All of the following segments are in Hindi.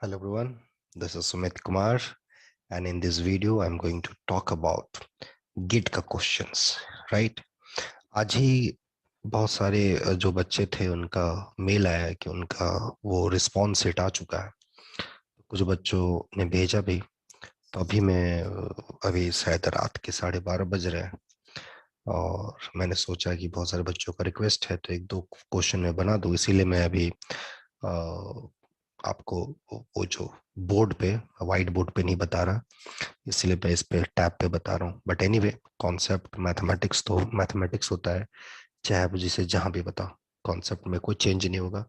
Hello everyone, this is Sumit Kumar and in this video I'm going to talk about Git का questions, right? आज ही बहुत सारे जो बच्चे थे उनका मेल आया है कि उनका वो रिस्पॉन्स सेट आ चुका है। कुछ बच्चों ने भेजा भी, तो अभी मैं अभी शायद रात के 12:30 बज रहे हैं और मैंने सोचा कि बहुत सारे बच्चों का रिक्वेस्ट है तो एक दो क्वेश्चन मैं बना दूं, इसीलिए मैं अभी आपको वो जो बोर्ड पे, वाइट बोर्ड पे नहीं बता रहा, इसलिए मैं इस पे टैब पे बता रहा हूँ। बट एनीवे, कॉन्सेप्ट मैथमेटिक्स तो मैथमेटिक्स होता है, चाहे आप जिसे जहां भी बताओ, कॉन्सेप्ट में कोई चेंज नहीं होगा,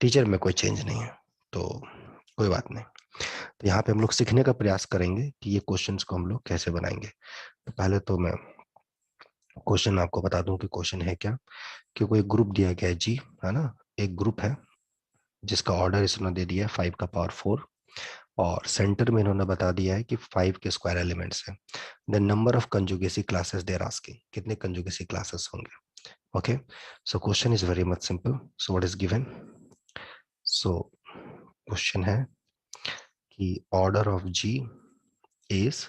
टीचर में कोई चेंज नहीं है, तो कोई बात नहीं। तो यहाँ पे हम लोग सीखने का प्रयास करेंगे कि ये क्वेश्चंस को हम लोग कैसे बनाएंगे। तो पहले तो मैं क्वेश्चन आपको बता दूं कि क्वेश्चन है क्या, कि कोई ग्रुप दिया गया है जी, है ना। एक ग्रुप है जिसका ऑर्डर इसने दे दिया है 5 का पावर 4 और सेंटर में इन्होंने बता दिया है कि 5 के स्क्वायर एलिमेंट्स हैं। The number of conjugacy classes they're asking, कितने कंजुगेसी क्लासेस होंगे। Okay, so question is very much simple. So what is given, so question है कि order of G is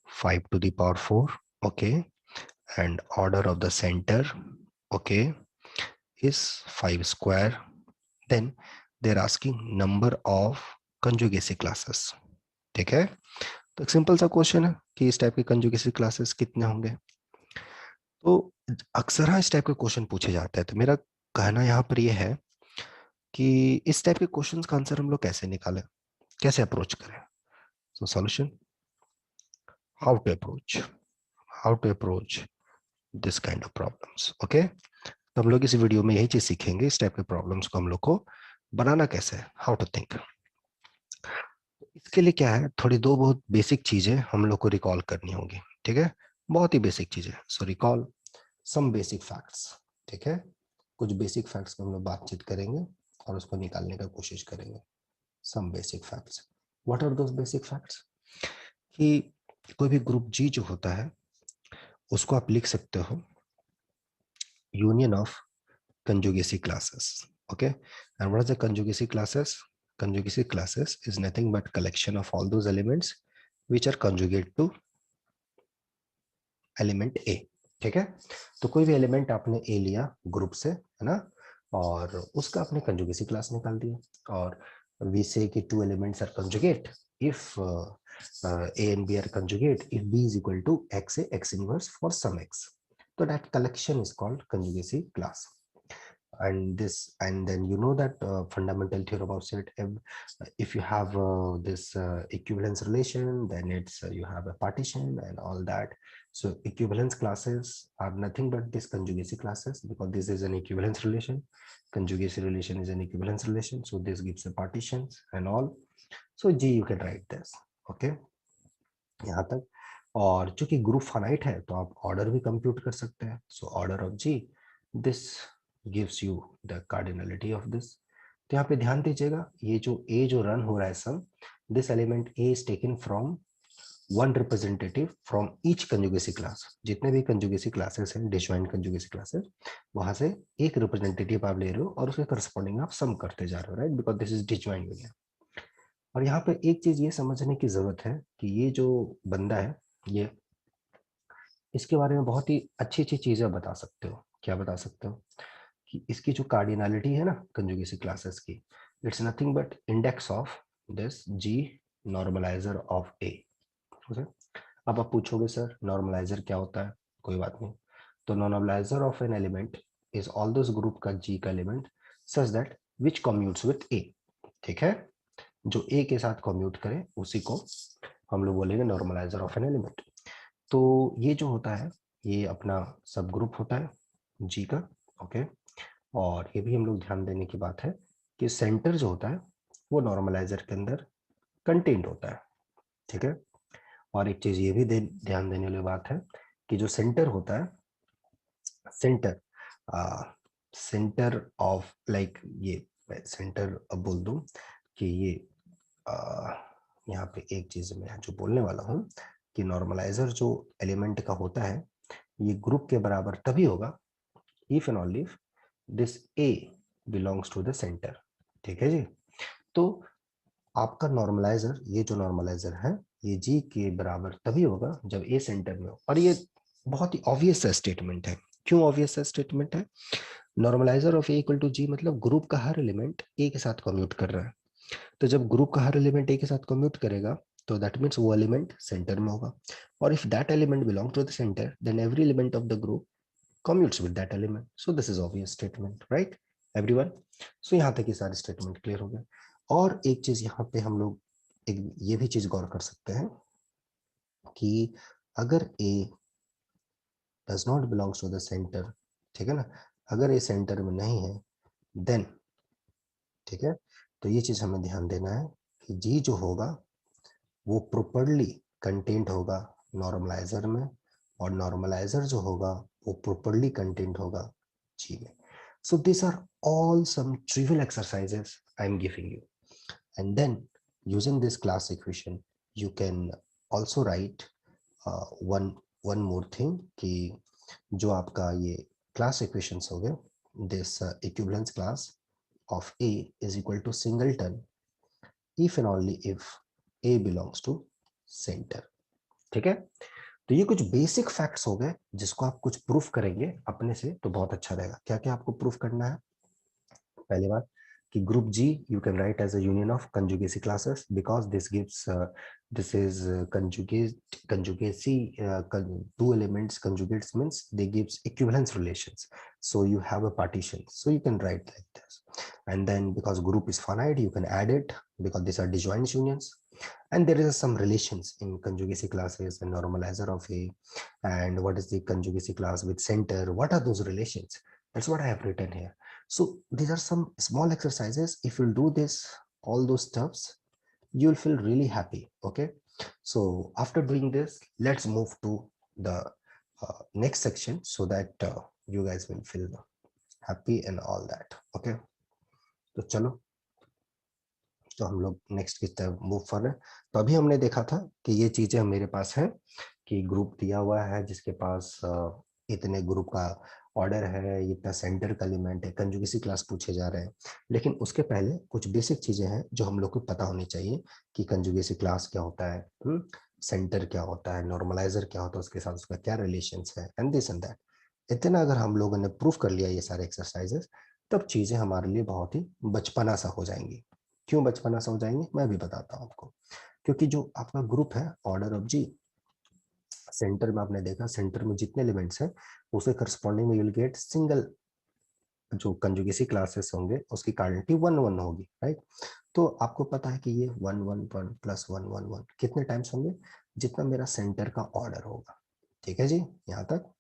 5 to the power 4, okay, and order of the centre, okay, is 5 square, then they're asking number of conjugacy classes. ठीक है, तो एक सिंपल सा क्वेश्चन है कि इस टाइप के कंजुगेसी क्लासेस कितने होंगे। तो अक्सर हाँ इस टाइप के क्वेश्चन पूछे जाते हैं, तो मेरा कहना यहाँ पर यह है कि इस टाइप के क्वेश्चंस का आंसर हम लोग कैसे निकालें, कैसे अप्रोच करें। So solution, how to approach, how to approach this kind of problems. Okay, तो हम लोग इस वीडियो में यही चीज सीखेंगे, इस टाइप के प्रॉब्लम्स को हम लोग को बनाना कैसे है, हाउ टू थिंक। इसके लिए क्या है, थोड़ी दो बहुत बेसिक चीजें हम लोग को रिकॉल करनी होगी। ठीक है, बहुत ही बेसिक चीजें। सो रिकॉल सम बेसिक फैक्ट्स। ठीक है, कुछ बेसिक फैक्ट्स पे हम लोग बातचीत करेंगे और उसको निकालने का कोशिश करेंगे। Some basic facts, what are those basic facts, कि कोई भी ग्रुप जी जो होता है उसको आप लिख सकते हो union of conjugacy classes. Okay, and what are the conjugacy classes? Conjugacy classes is nothing but collection of all those elements which are conjugate to element a. ठीक है, तो कोई भी एलिमेंट आपने ए लिया ग्रुप से, है ना, और उसका आपने कंजुगेसी क्लास निकाल दिया। और वी से कि two elements are conjugate if a and b are conjugate if b is equal to x a x inverse for some x, तो that collection is called conjugacy class. And then you know that fundamental theorem of set, if you have this equivalence relation, then it's you have a partition and all that. So equivalence classes are nothing but this conjugacy classes, because this is an equivalence relation, conjugacy relation is an equivalence relation, so this gives a partitions and all. So G you can write this, okay, यहाँ तक। और चूंकि ग्रुप फाइनाइट है तो आप ऑर्डर भी कंप्यूट कर सकते हैं। So order of G, this gives you the cardinality of this. तो यहाँ पे ध्यान दीजिएगा, ये जो ए जो रन हो रहा है sum, this element a is taken from one representative from each conjugacy class. जितने भी कंजुगेसी क्लासेस हैं, डिजॉइंट कंजुगेसी क्लासेस, वहां से एक रिप्रेजेंटेटिव आप ले रहे हो और उसके करस्पॉन्डिंग आप सम करते जा रहे हो, right, because this is disjoint union. और यहाँ पे एक चीज ये समझने की जरूरत है कि ये जो बंदा है, ये इसके बारे में बहुत ही अच्छी अच्छी चीजें बता सकते हो। क्या बता सकते हो, कि इसकी जो कार्डिनलिटी है ना कंजुगेसी क्लासेस की, it's nothing but index of this G normaliser of a. अब आप पूछोगे सर नॉर्मलाइजर क्या होता है, कोई बात नहीं। तो normaliser of an element is all this group का जी का element such that which commutes with a. ठीक है, जो ए के साथ कम्यूट करे उसी को हम लोग बोलेंगे नॉर्मलाइजर ऑफ एन एलिमेंट। तो ये जो होता है ये अपना सब ग्रुप होता है जी का, ओके। और ये भी हम लोग ध्यान देने की बात है कि सेंटर जो होता है वो नॉर्मलाइजर के अंदर कंटेंट होता है। ठीक है, और एक चीज ये भी ध्यान देने वाली बात है कि जो सेंटर होता है, सेंटर सेंटर ऑफ लाइक ये सेंटर, अब बोल दूं कि ये यहाँ पे एक चीज मैं जो बोलने वाला हूँ कि नॉर्मलाइजर जो एलिमेंट का होता है ये ग्रुप के बराबर तभी होगा if and only if this a belongs to the centre. ठीक है जी, तो आपका नॉर्मलाइजर, ये जो नॉर्मलाइजर है ये जी के बराबर तभी होगा जब ए सेंटर में हो। और ये बहुत ही ऑब्वियस स्टेटमेंट है। क्यों ऑब्वियस स्टेटमेंट है? Normaliser of a equal to G मतलब ग्रुप का हर एलिमेंट ए के साथ कम्यूट कर रहा है। तो जब ग्रुप का हर एलिमेंट ए के साथ कम्यूट करेगा तो दैट मीन्स वो एलिमेंट सेंटर में होगा। और if that element belong to the centre then every element of the group commutes with that element. So this is obvious statement, right everyone? So यहाँ तक ये सारे स्टेटमेंट क्लियर हो गए। और एक चीज यहाँ पे हम लोग एक ये भी चीज गौर कर सकते हैं कि अगर A does not belongs to the center, ठीक है ना, अगर A सेंटर में नहीं है देन, ठीक है, तो ये चीज हमें ध्यान देना है कि G जो होगा वो प्रॉपरली कंटेंट होगा नॉर्मलाइजर में, और नॉर्मलाइजर जो होगा वो प्रॉपरली कंटेंट होगा G में। So these are all some trivial exercises I am giving you, and then using this class equation you can also write one more thing कि जो आपका ये class equations हो गए, this equivalence class of A is equal to singleton if and only if A belongs to center। ठीक है, तो ये कुछ बेसिक फैक्ट्स हो गए जिसको आप कुछ प्रूफ करेंगे अपने से तो बहुत अच्छा रहेगा। क्या क्या आपको प्रूफ करना है? पहली बात कि group G you can write as a union of conjugacy classes because this gives this is conjugacy, two elements conjugates means they gives equivalence relations, so you have a partition, so you can write like this. And then because group is finite you can add it because these are disjoint unions, and there is some relations in conjugacy classes and normalizer of A, and what is the conjugacy class with center, what are those relations? That's what I have written here. So these are some small exercises. If you'll do this, all those stuffs, you'll feel really happy. Okay. So after doing this, let's move to the next section so that you guys will feel happy and all that. Okay. तो चलो, तो हम लोग नेक्स्ट की तरफ मूव कर रहे हैं। तो अभी हमने देखा था कि ये चीजें मेरे पास हैं कि ग्रुप दिया हुआ है जिसके पास इतने ग्रुप का ऑर्डर है, इतना सेंटर का एलिमेंट है, कंजुगेसी क्लास पूछे जा रहे हैं। लेकिन उसके पहले कुछ बेसिक चीजें हैं जो हम लोग को पता होनी चाहिए कि कंजुगेसी क्लास क्या होता है, सेंटर क्या होता है, नॉर्मलाइजर क्या होता है, उसके साथ उसका क्या रिलेशंस है, एंड दिस एंड दैट। इतना अगर हम लोगों ने प्रूफ कर लिया ये सारे एक्सरसाइजेस, तब चीजें हमारे लिए बहुत ही बचपना सा हो जाएंगी। क्यों बचपना सा हो जाएंगे मैं भी बताता हूँ आपको। क्योंकि जो आपका ग्रुप है ऑर्डर ऑफ जी, सेंटर में आपने देखा सेंटर में जितने एलिमेंट्स हैं उसके करस्पॉन्डिंग में यू विल गेट सिंगल, जो कंजुगेसी क्लासेस होंगे उसकी कार्डिनलिटी 1 1 होगी, राइट। तो आपको पता है कि ये 1 1 1 प्लस 1 1 1 कितने टाइम्स होंगे? जितना मेरा सेंटर का ऑर्डर होगा। ठीक है जी, यहाँ तक।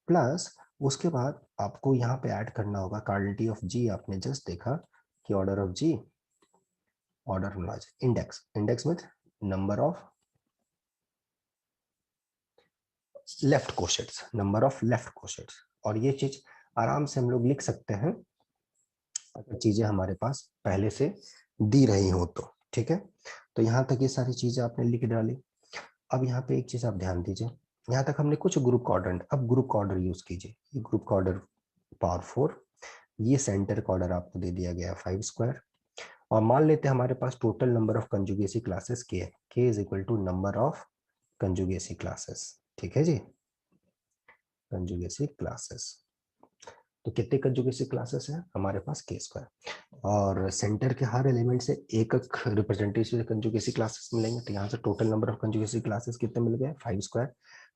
प्लस उसके बाद आपको यहाँ पे ऐड करना होगा कार्डिनलिटी ऑफ जी। आपने जस्ट देखा कि ऑर्डर ऑफ जी, ऑर्डर होना चाहिए इंडेक्स, इंडेक्स में number of left cosets, number of left cosets. और ये चीज आराम से हम लोग लिख सकते हैं अगर चीजें हमारे पास पहले से दी रही हो तो। ठीक है, तो यहाँ तक ये सारी चीजें आपने लिख डाली। अब यहाँ पे एक चीज आप ध्यान दीजिए, यहाँ तक हमने कुछ ग्रुप का ऑर्डर, अब ग्रुप का ऑर्डर यूज कीजिए। ये ग्रुप का ऑर्डर पावर 4, ये सेंटर का ऑर्डर आपको दे दिया गया 5 स्क्वायर। और मान लेते हैं हमारे पास total number of conjugacy classes k है, k is equal to number of conjugacy classes. ठीक है जी, कंजुगेसी क्लासेस, तो कितने कंजुगेसी क्लासेस हैं हमारे पास? के स्क्वायर। और सेंटर के हर एलिमेंट से एक रिप्रेजेंटेटिव कंजुगेसी क्लासेस मिलेंगे, तो यहाँ से total number of conjugacy classes कितने मिल गए? 5 स्क्वायर।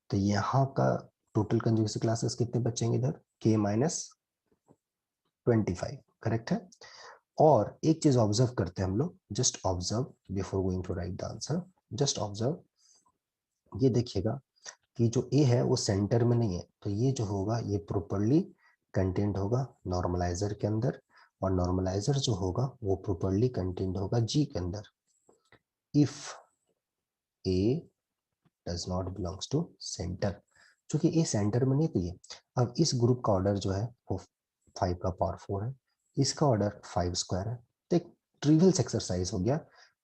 तो यहाँ का टोटल कंजुगेसी क्लासेस कितने बचेंगे इधर? के माइनस 25, करेक्ट है। और एक चीज ऑब्जर्व करते हैं हम लोग, just observe before going to write the answer, just observe, ये देखिएगा कि जो ए है वो सेंटर में नहीं है, तो ये जो होगा ये प्रॉपरली कंटेंट होगा नॉर्मलाइजर के अंदर, और नॉर्मलाइजर जो होगा वो प्रॉपरली कंटेंट होगा जी के अंदर। If a does not belongs to centre, क्योंकि ए सेंटर में नहीं थी। अब इस ग्रुप का ऑर्डर जो है वो 5 का पावर 4 है, इसका ऑर्डर 5 स्क्वायर है। तो एक ट्रिवियल एक्सरसाइज हो गया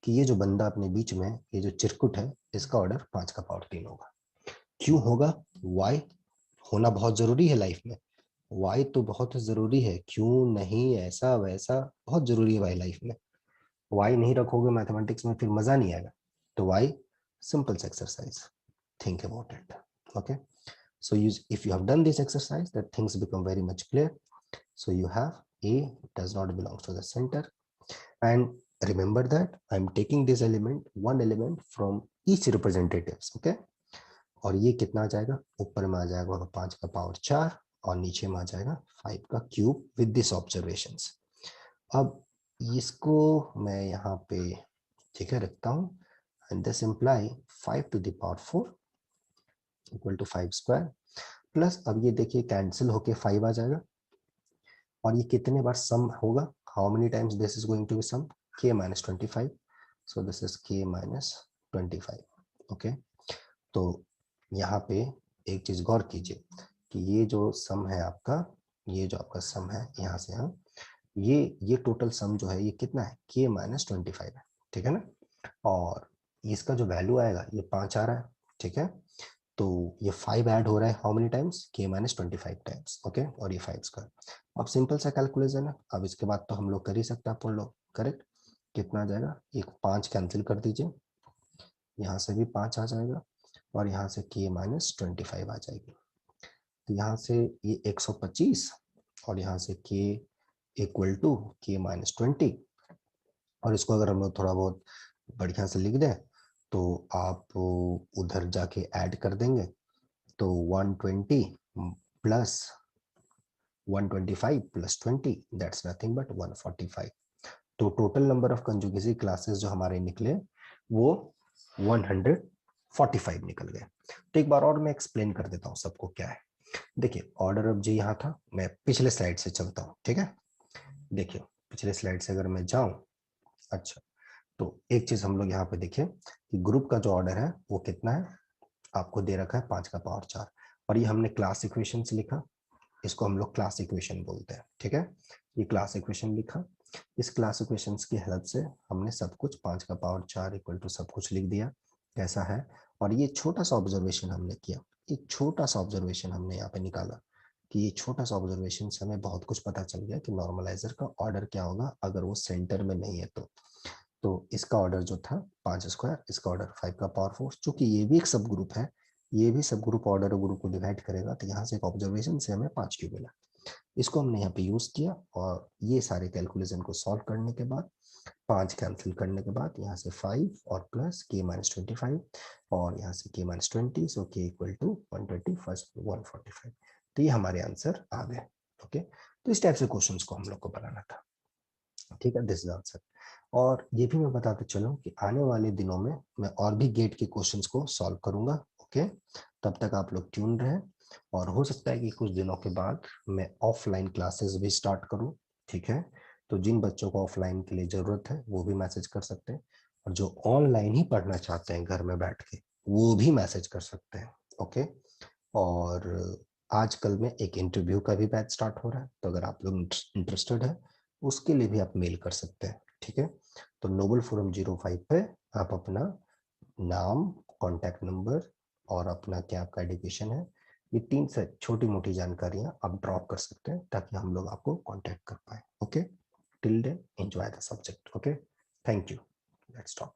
कि ये जो बंदा अपने बीच में, ये जो चिरकुट है, इसका ऑर्डर 5 का पावर 3 होगा। क्यों होगा? वाई होना बहुत जरूरी है लाइफ में, वाई तो बहुत जरूरी है, क्यों नहीं, ऐसा वैसा बहुत जरूरी है भाई लाइफ में। वाई नहीं रखोगे मैथमेटिक्स में फिर मजा नहीं आएगा. तो Y simple exercise. Think about it. Okay. So if you have done this exercise, that things become very much clear. So you have A does not belong to the center. And remember that I'm taking this element, one element from each representatives. Okay. और ये कितना आ जाएगा, ऊपर में आ जाएगा 5 का पावर 4 और नीचे में आ जाएगा 5 का क्यूब विद दिस ऑब्जर्वेशंस. अब इसको मैं यहाँ पे ठीक है रखता हूँ. And this imply 5 to the power 4 equal to 5 square plus अब ये देखिए कैंसिल होके 5 आ जाएगा और ये कितने बार सम होगा, how many times this is going to be sum, k minus 25. So this is k minus 25. Okay. तो यहाँ पे एक चीज गौर कीजिए कि ये जो सम है आपका, ये जो आपका सम है यहाँ से यहाँ, ये टोटल सम जो है ये कितना है, k minus 25 है. ठीक है ना. और इसका जो वैल्यू आएगा ये 5 आ रहा है. ठीक है. तो ये 5 ऐड हो रहा है how many times, k minus 25 times. Okay. और ये 5 स्क्वायर. अब सिंपल सा कैलकुलेशन है. अब इसके बाद तो हम लोग कर ही सकते हैं अपन लोग. करेक्ट. कितना आ जाएगा, एक 5 कैंसिल कर दीजिए, यहाँ से भी 5 आ जाएगा और यहाँ से k minus 25 आ जाएगी. तो यहाँ से ये 125 और यहाँ से k equal to k minus 20. और इसको अगर हम लोग थोड़ा बहुत बढ़िया से लिख दें तो आप उधर जाके ऐड कर देंगे तो 120 plus 125 plus 20 that's nothing but 145. तो total number of conjugacy classes जो हमारे निकले वो 145 निकल गए. तो एक बार और मैं एक्सप्लेन कर देता हूँ सबको क्या है. देखिए ऑर्डर ऑफ जे यहाँ था, मैं पिछले स्लाइड से चलता हूँ. ठीक है. देखिए पिछले स्लाइड से अगर मैं जाऊं, अच्छा, तो एक चीज हम लोग यहाँ पे देखिए कि ग्रुप का जो ऑर्डर है वो कितना है, आपको दे रखा है 5 का पावर 4 और ये हमने क्लास इक्वेशन से लिखा, इसको हम लोग क्लास इक्वेशन बोलते हैं. ठीक है. ये क्लास इक्वेशन लिखा, इस क्लास इक्वेशंस की हेल्प से हमने सब कुछ 5 का पावर 4 इक्वल टू सब कुछ लिख दिया कैसा है. और ये छोटा सा ऑब्जर्वेशन हमने किया, एक छोटा सा ऑब्जर्वेशन हमने यहाँ पे निकाला कि ये छोटा सा ऑब्जर्वेशन से हमें बहुत कुछ पता चल गया कि नॉर्मलाइजर का ऑर्डर क्या होगा अगर वो सेंटर में नहीं है तो इसका ऑर्डर जो था 5 स्क्वायर, इसका ऑर्डर 5 का पावर 4. चूंकि ये भी एक सब ग्रुप है, ये भी सब ग्रुप ऑर्डर ग्रुप को डिवाइड करेगा, तो यहाँ से एक ऑब्जर्वेशन से हमें 5 क्यों मिला. इसको हमने यहाँ पे यूज किया और ये सारे कैलकुलेशन को सॉल्व करने के बाद 5 कैंसिल करने के बाद यहाँ से 5 और प्लस k minus 25 और यहाँ से k minus 20, so k equal to 120 first 145. तो ये हमारे आंसर आ गए. ओके. तो इस टाइप से क्वेश्चंस को हम लोग को बनाना था. ठीक है. This is answer. और ये भी मैं बताते चलूं कि आने वाले दिनों में मैं और भी गेट के क्वेश्चंस को सॉल्व करूंगा. ओके. तब तक आप लोग ट्यून रहें और हो सकता है कि कुछ दिनों के बाद मैं ऑफलाइन क्लासेस भी स्टार्ट करूं. ठीक है. तो जिन बच्चों को ऑफलाइन के लिए जरूरत है वो भी मैसेज कर सकते हैं और जो ऑनलाइन ही पढ़ना चाहते हैं घर में बैठ के वो भी मैसेज कर सकते हैं. ओके. और आजकल में एक इंटरव्यू का भी बैच स्टार्ट हो रहा है, तो अगर आप लोग इंटरेस्टेड है उसके लिए भी आप मेल कर सकते हैं. ठीक है. तो नोबल फोरम 05 पे आप अपना नाम, कॉन्टैक्ट नंबर और अपना क्या आपका एजुकेशन है, ये 3 से छोटी मोटी जानकारियां आप ड्रॉप कर सकते हैं ताकि हम लोग आपको कांटेक्ट कर पाए. Okay. Till then enjoy the subject. Okay. Thank you. Let's talk.